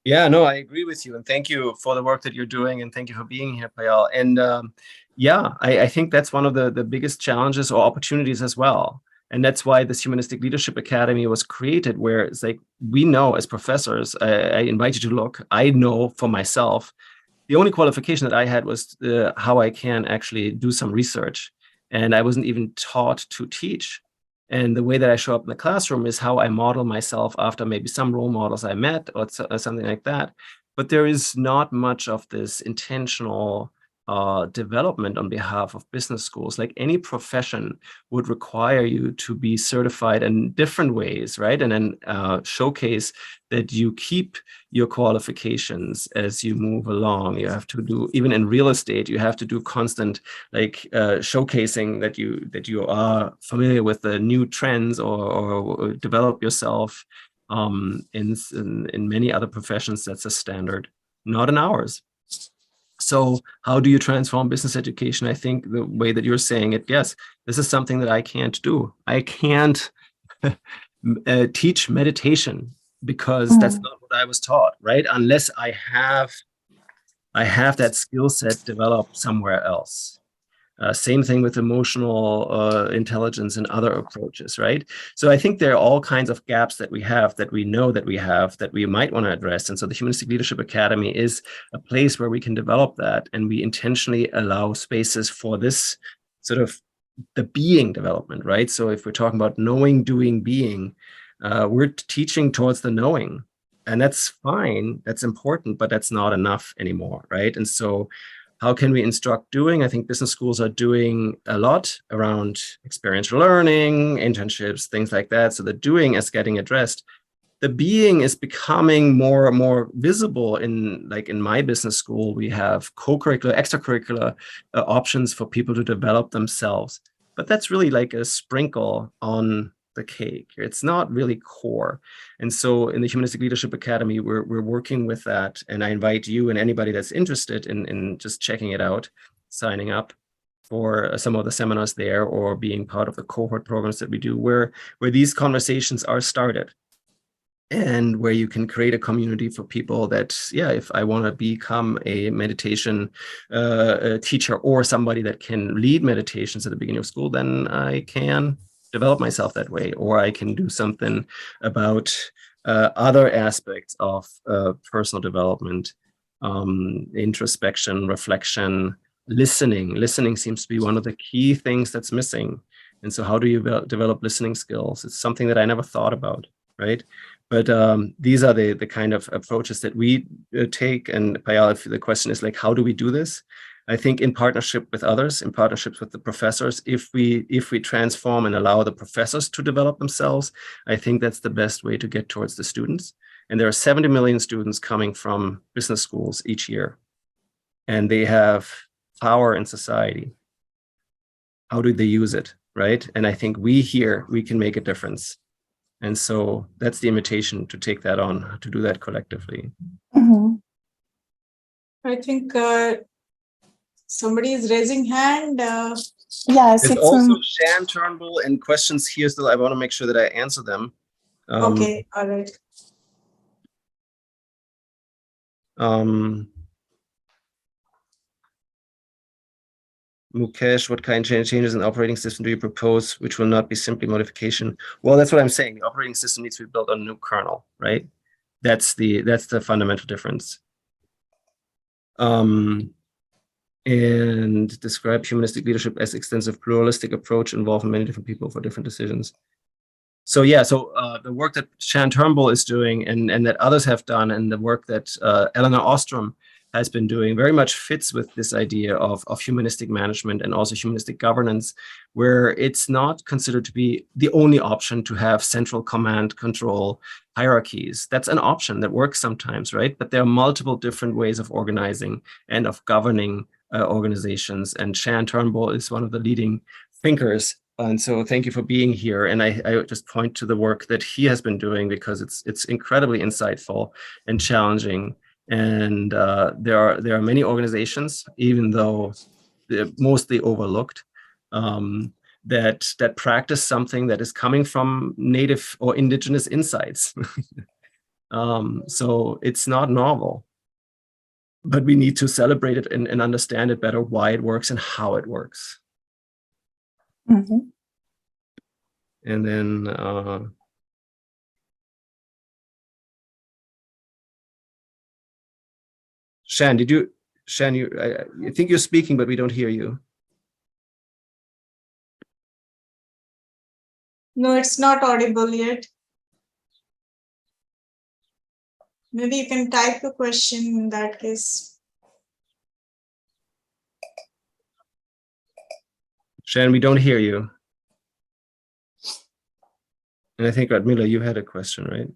Yeah, no, I agree with you. And thank you for the work that you're doing. And thank you for being here, Payal. And yeah, I think that's one of the biggest challenges or opportunities as well. And that's why this Humanistic Leadership Academy was created, where it's like, we know as professors, I invite you to look, I know for myself, the only qualification that I had was how I can actually do some research. And I wasn't even taught to teach. And the way that I show up in the classroom is how I model myself after maybe some role models I met or something like that. But there is not much of this intentional development on behalf of business schools. Like any profession would require you to be certified in different ways, right? And then showcase that you keep your qualifications as you move along. You have to do, even in real estate, you have to do constant showcasing that you are familiar with the new trends or develop yourself. In many other professions, that's a standard, not in ours. So how do you transform business education? I think the way that you're saying it, yes, this is something that I can't do. I can't teach meditation because that's not what I was taught, right? Unless I have that skill set developed somewhere else. Same thing with emotional intelligence and other approaches, right? So I think there are all kinds of gaps that we have, that we know that we have, that we might want to address. And so the Humanistic Leadership Academy is a place where we can develop that, and we intentionally allow spaces for this sort of the being development, right? So if we're talking about knowing, doing, being, we're teaching towards the knowing, and that's fine, that's important, but that's not enough anymore, right? And so how can we instruct doing? I think business schools are doing a lot around experiential learning, internships, things like that. So the doing is getting addressed. The being is becoming more and more visible in, like in my business school, we have co-curricular, extracurricular options for people to develop themselves. But that's really like a sprinkle on the cake. It's not really core. And so in the Humanistic Leadership Academy, we're working with that. And I invite you and anybody that's interested in just checking it out, signing up for some of the seminars there, or being part of the cohort programs that we do, where these conversations are started, and where you can create a community for people that, yeah, if I want to become a meditation teacher or somebody that can lead meditations at the beginning of school, then I can develop myself that way, or I can do something about other aspects of personal development, introspection, reflection, listening. Listening seems to be one of the key things that's missing. And so how do you develop listening skills? It's something that I never thought about, right? But these are the kind of approaches that we take. And Payal, if the question is like, how do we do this? I think in partnership with others, in partnerships with the professors, if we transform and allow the professors to develop themselves, I think that's the best way to get towards the students. And there are 70 million students coming from business schools each year, and they have power in society. How do they use it, right? And I think we can make a difference. And so that's the invitation to take that on, to do that collectively. Mm-hmm. I think somebody is raising hand. Yes, There's also Shan Turnbull and questions here, so I want to make sure that I answer them. Okay, all right. Mukesh, what kind of changes in the operating system do you propose, which will not be simply modification? Well, that's what I'm saying. The operating system needs to be built on a new kernel, right? That's the fundamental difference. And describe humanistic leadership as extensive pluralistic approach involving many different people for different decisions. So yeah, the work that Shan Turnbull is doing and that others have done, and the work that Eleanor Ostrom has been doing, very much fits with this idea of humanistic management and also humanistic governance, where it's not considered to be the only option to have central command control hierarchies. That's an option that works sometimes, right? But there are multiple different ways of organizing and of governing organizations. And Shan Turnbull is one of the leading thinkers. And so thank you for being here. And I just point to the work that he has been doing, because it's incredibly insightful and challenging. And there are many organizations, even though they're mostly overlooked, that practice something that is coming from native or indigenous insights. So it's not novel, but we need to celebrate it and understand it better, why it works and how it works. Mm-hmm. And then Shan, I think you're speaking, but we don't hear you. No, it's not audible yet. Maybe you can type the question in that case. Shan, we don't hear you. And I think, Radmila, you had a question, right?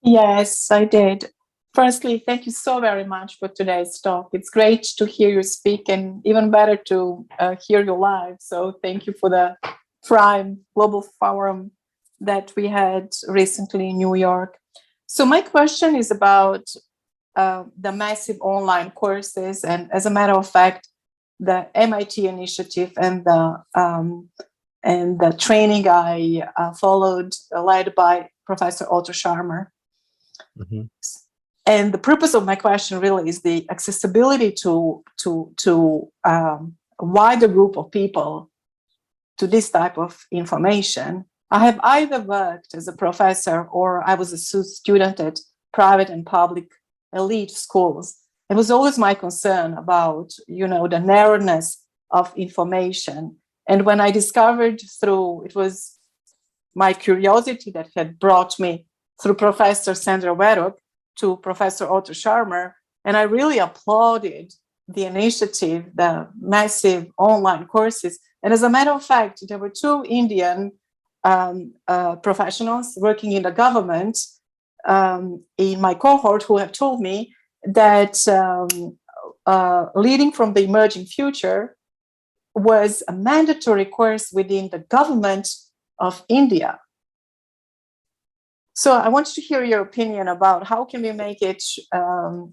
Yes, I did. Firstly, thank you so very much for today's talk. It's great to hear you speak, and even better to hear you live. So thank you for the Prime Global Forum that we had recently in New York. So my question is about the massive online courses, and as a matter of fact, the MIT initiative and the training I followed, led by Professor Otto Scharmer. Mm-hmm. And the purpose of my question really is the accessibility to wider group of people to this type of information. I have either worked as a professor or I was a student at private and public elite schools. It was always my concern about, the narrowness of information. And when I discovered it was my curiosity that had brought me through Professor Sandra Werok to Professor Otto Scharmer, and I really applauded the initiative, the massive online courses. And as a matter of fact, there were 2 Indian professionals working in the government in my cohort who have told me that leading from the emerging future was a mandatory course within the government of India. So I want to hear your opinion about how can we make it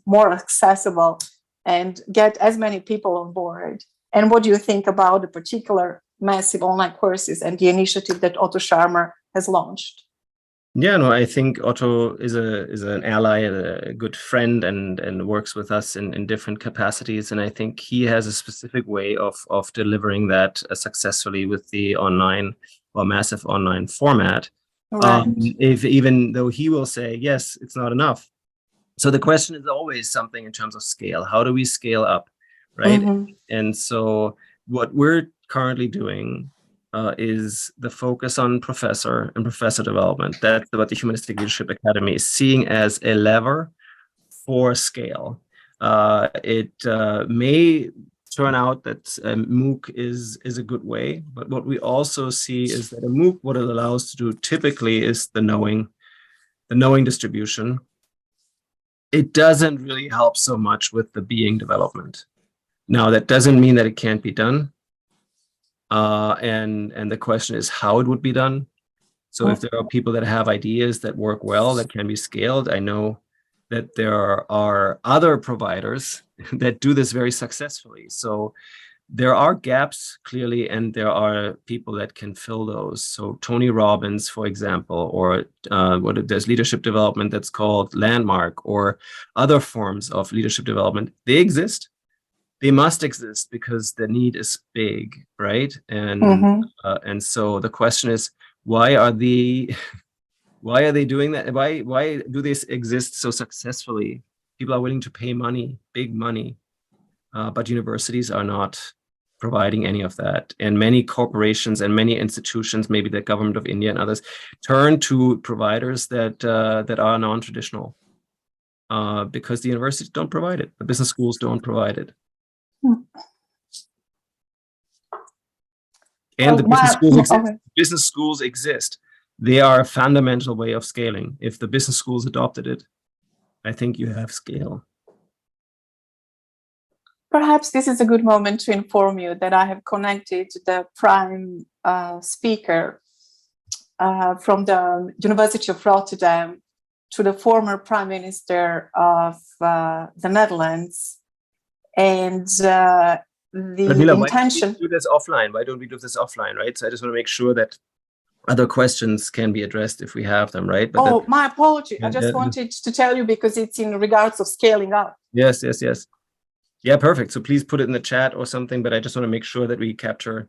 more accessible and get as many people on board. And what do you think about the particular massive online courses and the initiative that Otto Scharmer has launched? Yeah, no, I think Otto is an ally, a good friend, and works with us in different capacities. And I think he has a specific way of delivering that successfully with the online or massive online format. Right. Even though he will say, yes, it's not enough. So the question is always something in terms of scale. How do we scale up, right? Mm-hmm. And so what we're currently doing is the focus on professor and professor development. That's what the Humanistic Leadership Academy is seeing as a lever for scale. It may turn out that MOOC is a good way, but what we also see is that a MOOC, what it allows to do typically is the knowing distribution. It doesn't really help so much with the being development. Now, that doesn't mean that it can't be done. And the question is how it would be done. So if there are people that have ideas that work well, that can be scaled, I know that there are other providers that do this very successfully. So there are gaps clearly, and there are people that can fill those. So Tony Robbins, for example, or there's leadership development that's called Landmark, or other forms of leadership development. They exist. They must exist because the need is big, right? And and so the question is, why are they doing that? Why do they exist so successfully? People are willing to pay money, big money, but universities are not providing any of that. And many corporations and many institutions, maybe the government of India and others, turn to providers that are non-traditional because the universities don't provide it. The business schools don't provide it. And the business schools exist. They are a fundamental way of scaling. If the business schools adopted it, I think you have scale. Perhaps this is a good moment to inform you that I have connected the prime speaker from the University of Rotterdam to the former Prime Minister of the Netherlands. And the Radmila, intention. Why don't we do this offline? Why don't we do this offline, right? So I just want to make sure that other questions can be addressed if we have them, right? But my apology. I just wanted to tell you because it's in regards of scaling up. Yes. Yeah, perfect. So please put it in the chat or something, but I just want to make sure that we capture.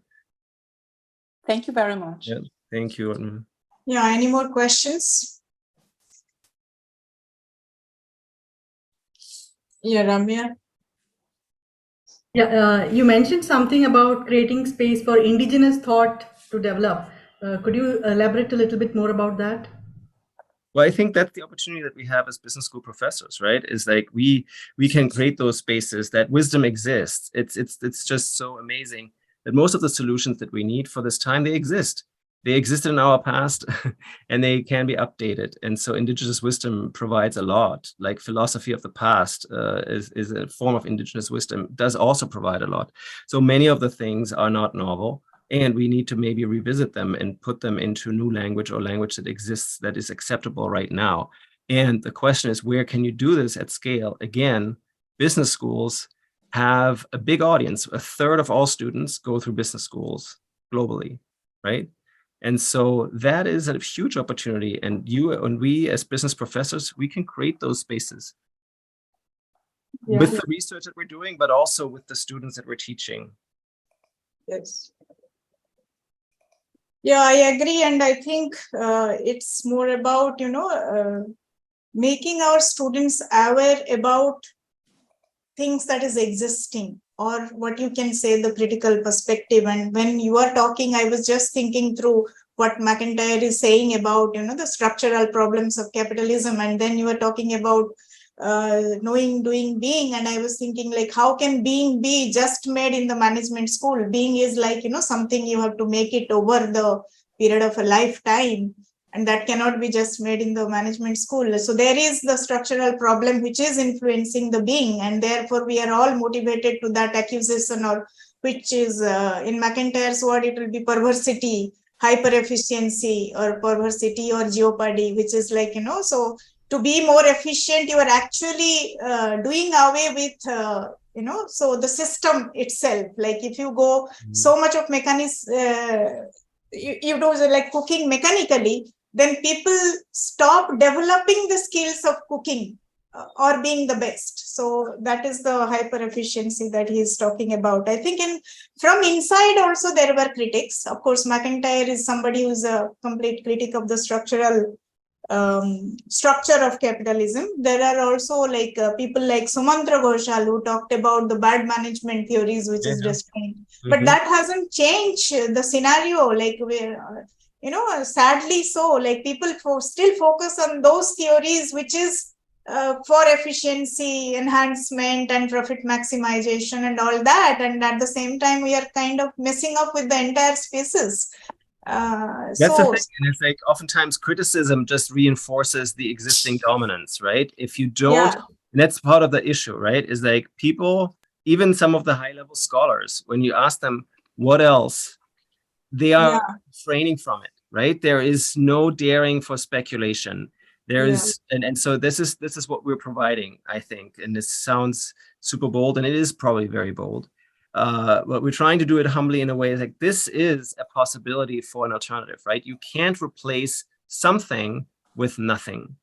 Thank you very much. Yeah, thank you. Yeah, any more questions? Yeah, Ramya. Yeah, you mentioned something about creating space for indigenous thought to develop. Could you elaborate a little bit more about that? Well, I think that's the opportunity that we have as business school professors, right? Is like we can create those spaces that wisdom exists. It's just so amazing that most of the solutions that we need for this time, they exist. They existed in our past and they can be updated. And so indigenous wisdom provides a lot. Like philosophy of the past is a form of indigenous wisdom, does also provide a lot. So many of the things are not novel. And we need to maybe revisit them and put them into new language or language that exists that is acceptable right now. And the question is, where can you do this at scale? Again, business schools have a big audience. A third of all students go through business schools globally, right? And so that is a huge opportunity. And we as business professors, we can create those spaces with the research that we're doing, but also with the students that we're teaching. Yes. Yeah, I agree. And I think it's more about, making our students aware about things that is existing, or what you can say the critical perspective. And when you are talking, I was just thinking through what McIntyre is saying about, the structural problems of capitalism. And then you were talking about knowing, doing, being. And I was thinking, like, how can being be just made in the management school? Being is like, something you have to make it over the period of a lifetime. And that cannot be just made in the management school. So there is the structural problem which is influencing the being. And therefore, we are all motivated to that accusation, or which is, in McIntyre's word, it will be perversity, hyper efficiency, or perversity or jeopardy, which is like, so to be more efficient, you are actually doing away with, so the system itself. Like if you go so much of mechanism, you do like cooking mechanically, then people stop developing the skills of cooking or being the best. So that is the hyper efficiency that he is talking about. I think from inside also there were critics. Of course, McIntyre is somebody who's a complete critic of the structural structure of capitalism. There are also like people like Sumantra Ghoshal who talked about the bad management theories, which is destroying. But that hasn't changed the scenario. Like where, sadly so, like people still focus on those theories, which is for efficiency enhancement and profit maximization and all that. And at the same time, we are kind of messing up with the entire spaces. That's the thing. And it's like oftentimes criticism just reinforces the existing dominance, right? If you don't, and that's part of the issue, right? Is like people, even some of the high-level scholars, when you ask them what else, they are refraining from it, right? There is no daring for speculation. There is, and so this is what we're providing, I think. And this sounds super bold, and it is probably very bold. But we're trying to do it humbly in a way like this is a possibility for an alternative, right? You can't replace something with nothing.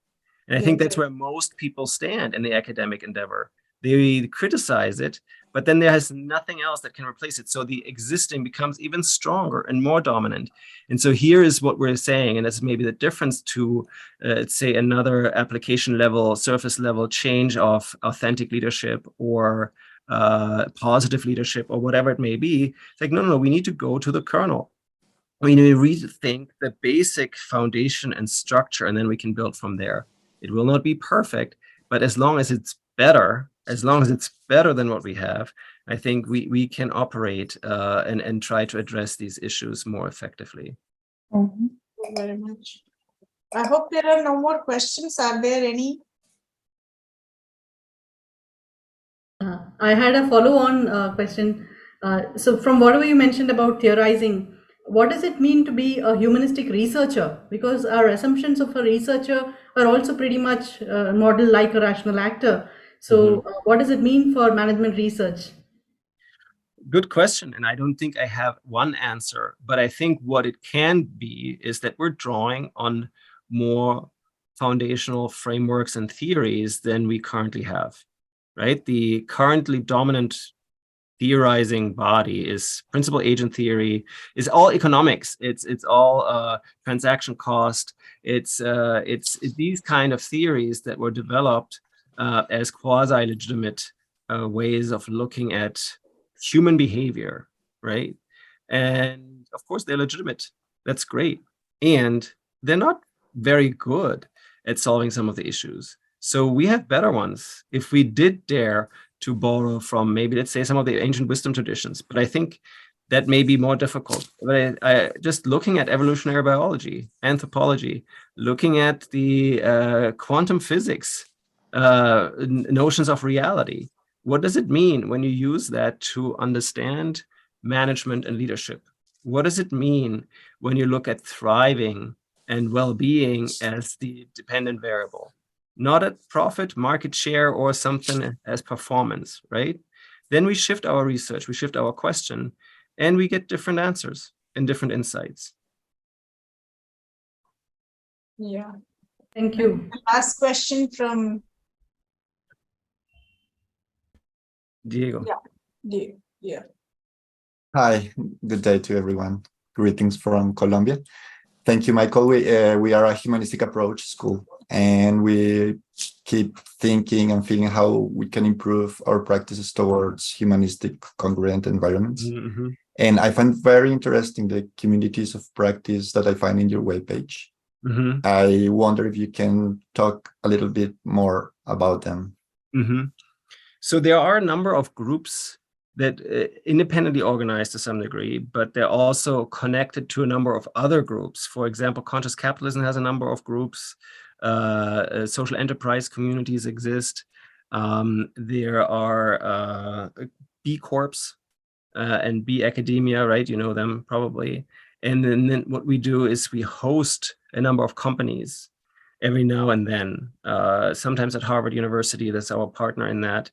And I think that's where most people stand in the academic endeavor. They criticize it, but then there is nothing else that can replace it. So the existing becomes even stronger and more dominant. And so here is what we're saying, and that's maybe the difference to, let's say, another application level, surface level change of authentic leadership or positive leadership or whatever it may be. It's like, no, we need to go to the kernel. We need to rethink the basic foundation and structure, and then we can build from there. It will not be perfect, but as long as it's better, than what we have, I think we can operate and try to address these issues more effectively. Thank you very much. I hope there are no more questions. Are there any? I had a follow-on question. So from whatever you mentioned about theorizing, what does it mean to be a humanistic researcher? Because our assumptions of a researcher are also pretty much model like a rational actor. So what does it mean for management research? Good question. And I don't think I have one answer, but I think what it can be is that we're drawing on more foundational frameworks and theories than we currently have, right? The currently dominant theorizing body is principal agent theory, is all economics. It's all transaction cost. It's these kind of theories that were developed as quasi-legitimate ways of looking at human behavior, right? And of course, they're legitimate. That's great. And they're not very good at solving some of the issues. So we have better ones if we did dare to borrow from maybe, let's say, some of the ancient wisdom traditions. But I think that may be more difficult. But I just looking at evolutionary biology, anthropology, looking at the quantum physics, notions of reality. What does it mean when you use that to understand management and leadership? What does it mean when you look at thriving and well-being as the dependent variable? Not at profit, market share, or something as performance, right? Then we shift our research, we shift our question, and we get different answers and different insights. Yeah. Thank you. Last question from Diego. Yeah. Hi, good day to everyone. Greetings from Colombia. Thank you, Michael. We are a humanistic approach school, and we keep thinking and feeling how we can improve our practices towards humanistic congruent environments. Mm-hmm. And I find very interesting the communities of practice that I find in your webpage. Mm-hmm. I wonder if you can talk a little bit more about them. Mm-hmm. So there are a number of groups that independently organized to some degree, but they're also connected to a number of other groups. For example, conscious capitalism has a number of groups. Social enterprise communities exist. There are B Corps and B Academia, right? You know them probably. And then what we do is we host a number of companies every now and then, sometimes at Harvard University, that's our partner in that,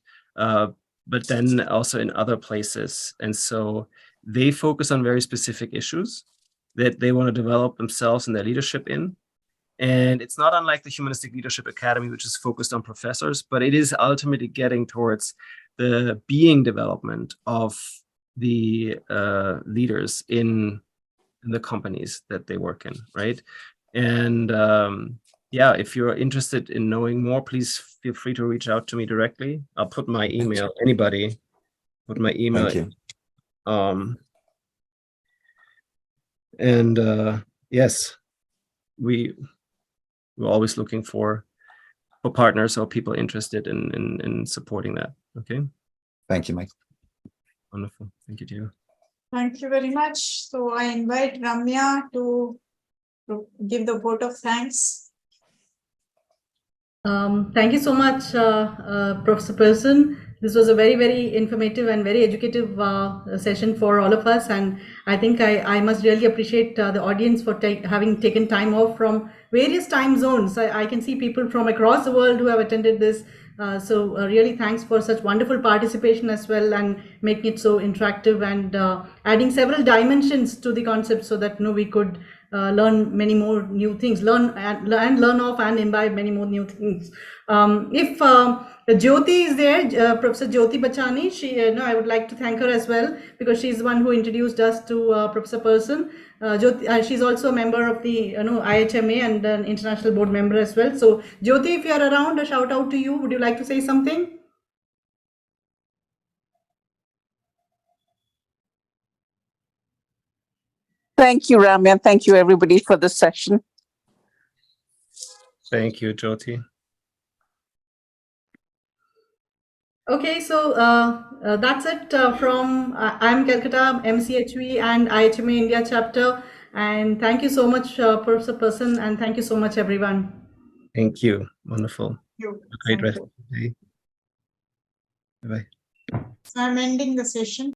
but then also in other places. And so they focus on very specific issues that they want to develop themselves and their leadership in. And it's not unlike the Humanistic Leadership Academy, which is focused on professors, but it is ultimately getting towards the being development of the leaders in the companies that they work in, right? And yeah, if you're interested in knowing more, please feel free to reach out to me directly. I'll put my email, anybody, put my email. Thank you. And yes, we're always looking for partners or people interested in supporting that. Okay. Thank you, Mike. Wonderful. Thank you, dear. Thank you very much. So I invite Ramya to give the vote of thanks. Thank you so much, Professor Pirson. This was a very, very informative and very educative session for all of us. And I think I must really appreciate the audience for having taken time off from various time zones. I can see people from across the world who have attended this. So really thanks for such wonderful participation as well, and making it so interactive and adding several dimensions to the concept so that we could learn many more new things, learn off and imbibe many more new things. If Jyoti is there, Professor Jyoti Bachani, I would like to thank her as well, because she's the one who introduced us to Professor Pirson. She's also a member of the IHMA and an international board member as well. So Jyoti, if you are around, a shout out to you. Would you like to say something? Thank you, Ramya. Thank you, everybody, for the session. Thank you, Jyoti. Okay, so that's it from I'm Calcutta, MCHV and IHMA India chapter. And thank you so much, Professor Pirson, and thank you so much, everyone. Thank you. Wonderful. You. Have a great Thank rest you. of the day. Bye-bye. So I'm ending the session.